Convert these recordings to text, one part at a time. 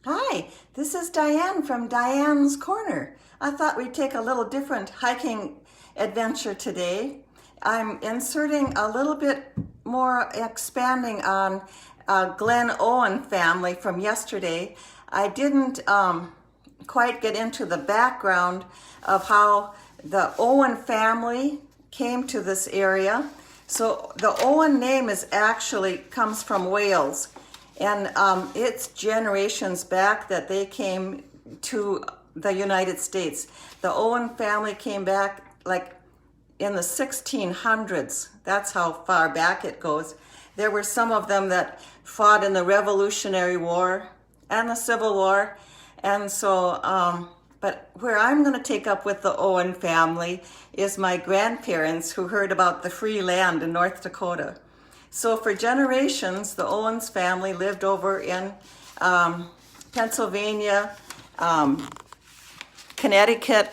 Hi, this is Diane from Diane's Corner. I thought we'd take a little different hiking adventure today. I'm inserting a little bit more expanding on Glenn Owen family from yesterday. I didn't quite get into the background of how the Owen family came to this area. So the Owen name is actually comes from Wales, and it's generations back that they came to the United States. The Owen family came back like in the 1600s. That's how far back it goes. There were some of them that fought in the Revolutionary War and the Civil War. And so, but where I'm going to take up with the Owen family is my grandparents who heard about the free land in North Dakota. So for generations, the Owens family lived over in Pennsylvania, Connecticut,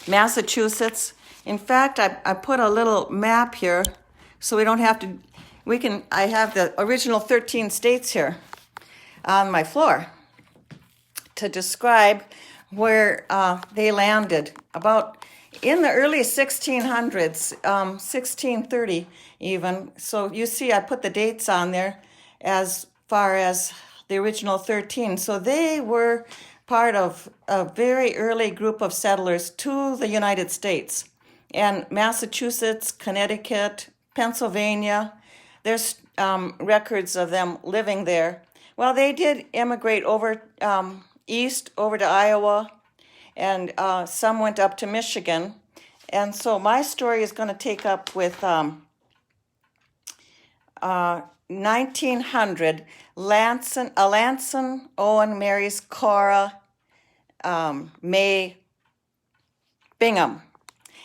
Massachusetts. In fact, I put a little map here so we don't have to, I have the original 13 states here on my floor to describe where they landed. About in the early 1600s, 1630 even. So you see I put the dates on there as far as the original 13. So they were part of a very early group of settlers to the United States. And Massachusetts, Connecticut, Pennsylvania, there's records of them living there. Well, they did immigrate over east, over to Iowa, and some went up to Michigan. And so my story is going to take up with 1900. Alanson Owen marries Cora May Bingham.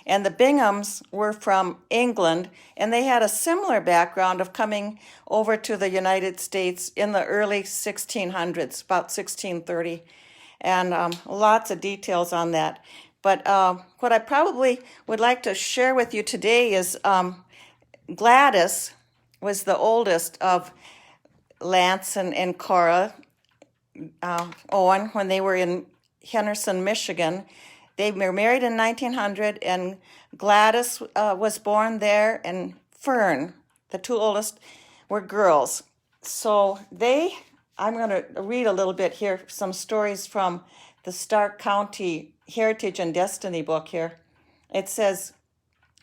And the Binghams were from England, and they had a similar background of coming over to the United States in the early 1600s, about 1630, and lots of details on that. But what I probably would like to share with you today is Gladys was the oldest of Lance and Cora Owen when they were in Henderson, Michigan. They were married in 1900, and Gladys was born there, and Fern, the two oldest, were girls. So I'm going to read a little bit here, some stories from the Stark County Heritage and Destiny book here. It says,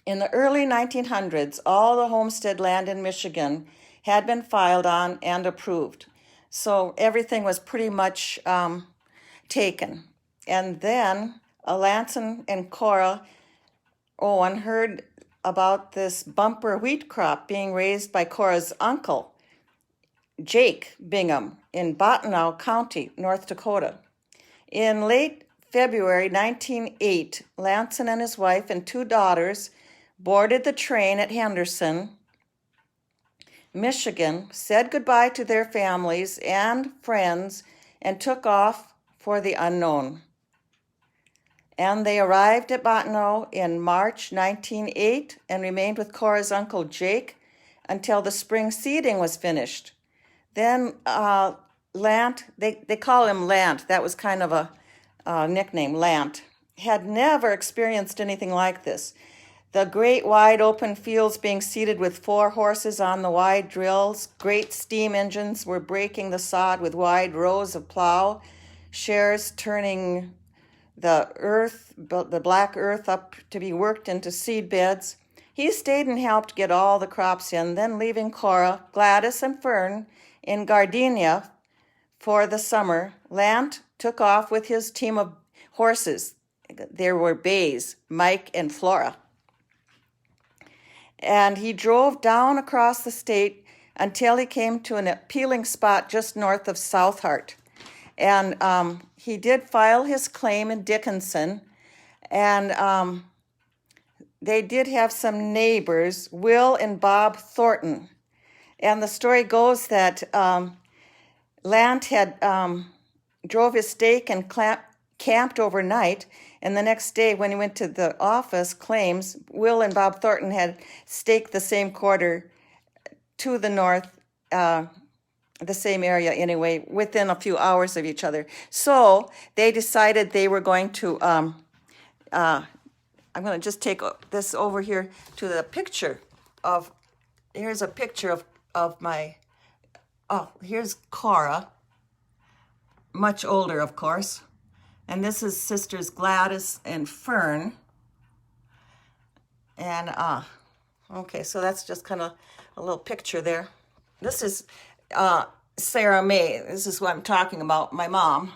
in the early 1900s, all the homestead land in Michigan had been filed on and approved. So everything was pretty much taken. And then Alanson and Cora Owen heard about this bumper wheat crop being raised by Cora's uncle, Jake Bingham, in Bottineau County, North Dakota. In late February 1908, Alanson and his wife and two daughters boarded the train at Henderson, Michigan, said goodbye to their families and friends, and took off for the unknown. And they arrived at Bottineau in March 1908 and remained with Cora's uncle Jake until the spring seeding was finished. Then Lant, they call him Lant, that was kind of a nickname, Lant, had never experienced anything like this. The great wide open fields being seeded with 4 horses on the wide drills, great steam engines were breaking the sod with wide rows of plow, shares turning the black earth up to be worked into seed beds. He stayed and helped get all the crops in, then leaving Cora, Gladys, and Fern in Gardenia for the summer. Lant took off with his team of horses. There were bays, Mike and Flora. And he drove down across the state until he came to an appealing spot just north of South Hart. And he did file his claim in Dickinson, and they did have some neighbors, Will and Bob Thornton. And the story goes that Lant had drove his stake and camped overnight, and the next day when he went to the office, claims Will and Bob Thornton had staked the same quarter to the north the same area anyway, within a few hours of each other. So they decided they were going to, I'm going to just take this over here to the picture of, here's a picture of my, oh, here's Cora, much older, of course. And this is sisters Gladys and Fern. And, okay, so that's just kind of a little picture there. This is Sarah May. This is what I'm talking about, my mom.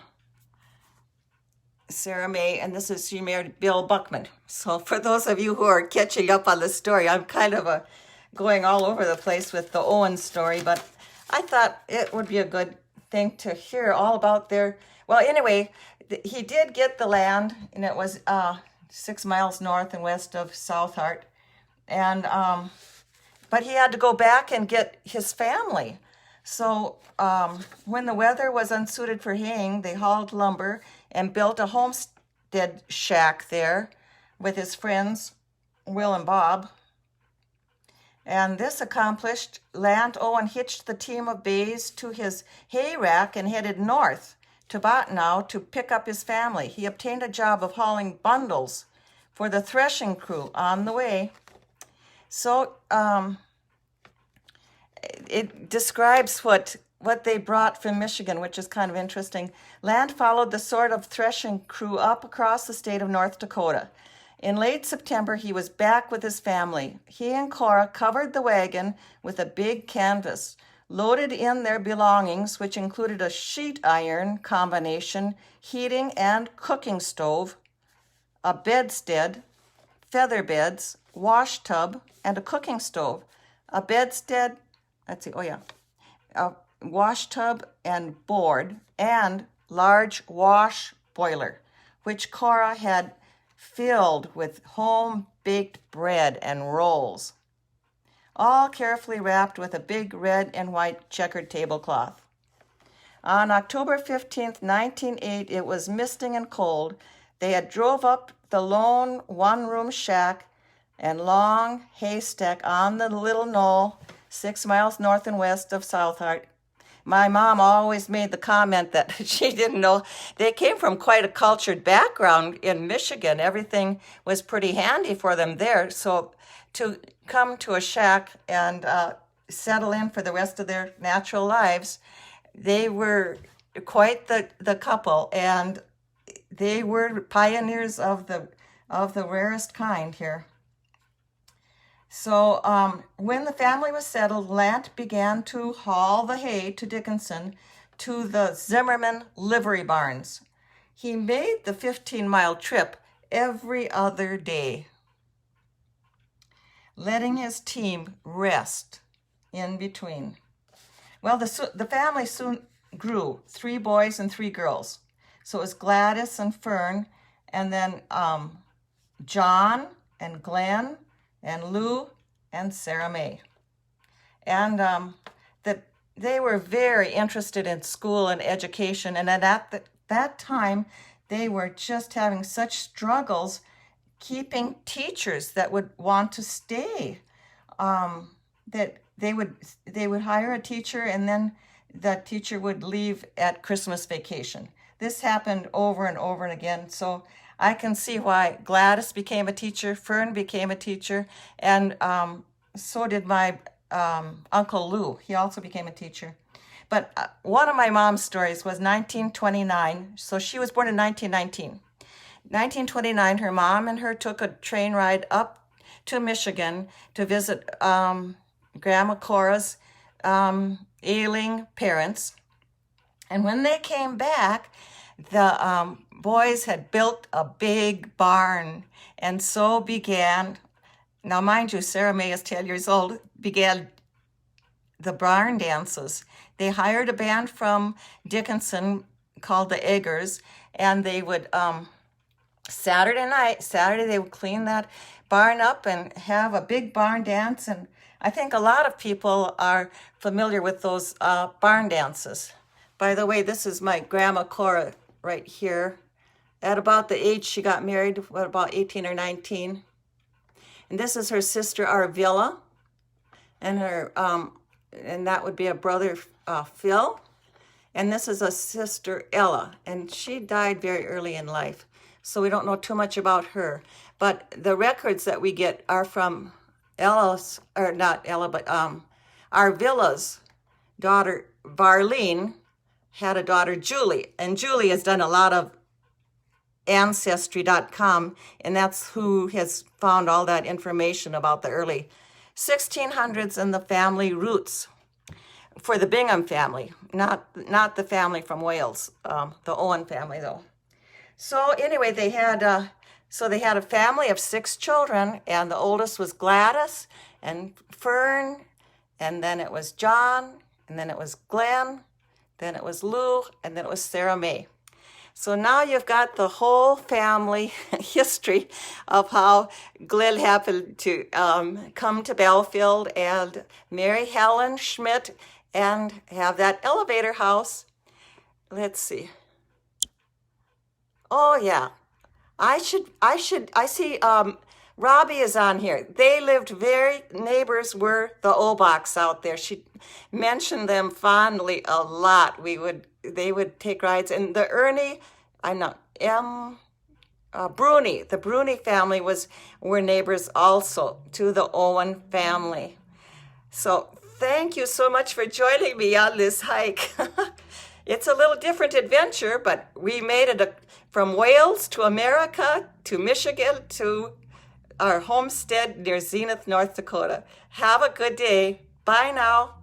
Sarah May, and this is, she married Bill Buckman. So for those of you who are catching up on the story, I'm kind of going all over the place with the Owen story, but I thought it would be a good thing to hear all about their, well, anyway, he did get the land, and it was 6 miles north and west of Southart, and but he had to go back and get his family. So when the weather was unsuited for haying, they hauled lumber and built a homestead shack there with his friends, Will and Bob. And this accomplished, Lant Owen hitched the team of bays to his hay rack and headed north to Botanow to pick up his family. He obtained a job of hauling bundles for the threshing crew on the way. So it describes what they brought from Michigan, which is kind of interesting. Lant followed the sort of threshing crew up across the state of North Dakota. In late September, he was back with his family. He and Cora covered the wagon with a big canvas, loaded in their belongings, which included a sheet iron combination, heating and cooking stove, a bedstead, feather beds, wash tub, and a cooking stove. A bedstead, let's see, oh yeah, a wash tub and board, and large wash boiler, which Cora had filled with home-baked bread and rolls, all carefully wrapped with a big red and white checkered tablecloth. On October 15th, 1908, it was misting and cold. They had drove up the lone one-room shack and long haystack on the little knoll 6 miles north and west of Southart. My mom always made the comment that she didn't know. They came from quite a cultured background in Michigan. Everything was pretty handy for them there. So to come to a shack and settle in for the rest of their natural lives, they were quite the couple, and they were pioneers of the rarest kind here. So when the family was settled, Lant began to haul the hay to Dickinson to the Zimmerman livery barns. He made the 15-mile trip every other day, letting his team rest in between. Well, the family soon grew, 3 boys and 3 girls. So it was Gladys and Fern, and then John and Glenn, and Lou, and Sarah May. And they were very interested in school and education, and at that time, they were just having such struggles keeping teachers that would want to stay. That they would hire a teacher, and then that teacher would leave at Christmas vacation. This happened over and over again, so I can see why Gladys became a teacher, Fern became a teacher, and so did my Uncle Lou. He also became a teacher. But one of my mom's stories was 1929, so she was born in 1919. 1929, her mom and her took a train ride up to Michigan to visit Grandma Cora's ailing parents. And when they came back, the boys had built a big barn, and so began, now mind you, Sarah May is 10 years old, began the barn dances. They hired a band from Dickinson called the Eggers, and they would, Saturday they would clean that barn up and have a big barn dance, and I think a lot of people are familiar with those barn dances. By the way, this is my Grandma Cora right here. At about the age she got married, about 18 or 19. And this is her sister Arvilla, and her and that would be a brother, Phil. And this is a sister, Ella, and she died very early in life, so we don't know too much about her. But the records that we get are from Ella's, or not Ella, but Arvilla's daughter, Varlene, had a daughter, Julie, and Julie has done a lot of Ancestry.com, and that's who has found all that information about the early 1600s and the family roots for the Bingham family, not the family from Wales, the Owen family though. So anyway, they had a family of 6 children, and the oldest was Gladys and Fern, and then it was John, and then it was Glenn, then it was Lou, and then it was Sarah May. So now you've got the whole family history of how Glenn happened to come to Belfield and marry Helen Schmidt and have that elevator house. Let's see. Oh yeah, I see Robbie is on here. They lived neighbors were the Obachs out there. She mentioned them fondly a lot. They would take rides, and the Bruni, the Bruni family were neighbors also to the Owen family. So thank you so much for joining me on this hike. It's a little different adventure, but we made it from Wales to America to Michigan to our homestead near Zenith, North Dakota. Have a good day. Bye now.